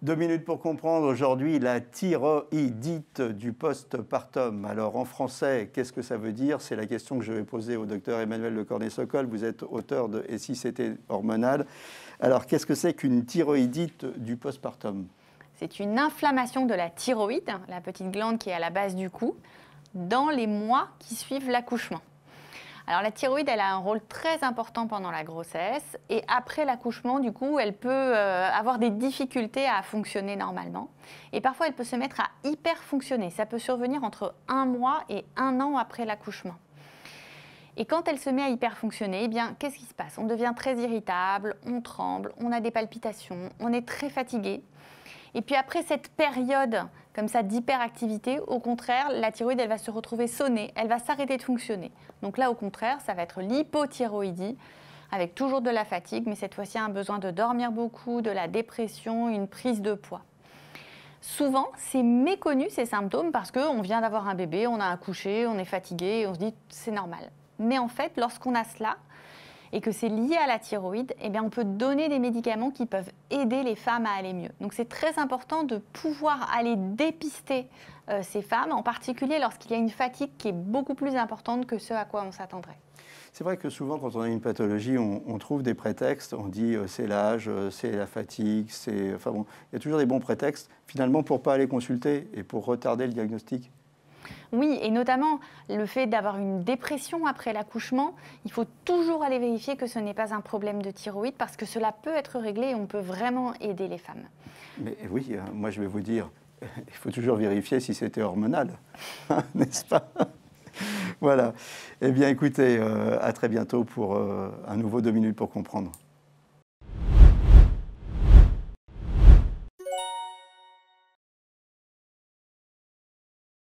2 minutes pour comprendre aujourd'hui la thyroïdite du postpartum. Alors en français, qu'est-ce que ça veut dire? C'est la question que je vais poser au docteur Emmanuel Le Cornet-Socol. Vous êtes auteur de Et si c'était hormonal? Alors qu'est-ce que c'est qu'une thyroïdite du postpartum? C'est une inflammation de la thyroïde, la petite glande qui est à la base du cou, dans les mois qui suivent l'accouchement. Alors la thyroïde, elle a un rôle très important pendant la grossesse et après l'accouchement, du coup, elle peut avoir des difficultés à fonctionner normalement. Et parfois, elle peut se mettre à hyper-fonctionner. Ça peut survenir entre 1 mois et 1 an après l'accouchement. Et quand elle se met à hyper-fonctionner, eh bien, qu'est-ce qui se passe? On devient très irritable, on tremble, on a des palpitations, on est très fatigué. Et puis après cette période comme ça d'hyperactivité, au contraire, la thyroïde, elle va se retrouver sonnée, elle va s'arrêter de fonctionner. Donc là, au contraire, ça va être l'hypothyroïdie, avec toujours de la fatigue, mais cette fois-ci un besoin de dormir beaucoup, de la dépression, une prise de poids. Souvent, c'est méconnu ces symptômes parce qu'on vient d'avoir un bébé, on a accouché, on est fatigué et on se dit c'est normal. Mais en fait, lorsqu'on a cela, et que c'est lié à la thyroïde, eh bien on peut donner des médicaments qui peuvent aider les femmes à aller mieux. Donc c'est très important de pouvoir aller dépister ces femmes, en particulier lorsqu'il y a une fatigue qui est beaucoup plus importante que ce à quoi on s'attendrait. C'est vrai que souvent, quand on a une pathologie, on trouve des prétextes. On dit c'est l'âge, c'est la fatigue, c'est... Enfin bon, il y a toujours des bons prétextes, finalement, pour ne pas aller consulter et pour retarder le diagnostic. Oui, et notamment le fait d'avoir une dépression après l'accouchement, il faut toujours aller vérifier que ce n'est pas un problème de thyroïde parce que cela peut être réglé et on peut vraiment aider les femmes. Mais oui, moi je vais vous dire, il faut toujours vérifier si c'était hormonal, n'est-ce pas? Voilà. Eh bien écoutez, à très bientôt pour un nouveau 2 minutes pour comprendre.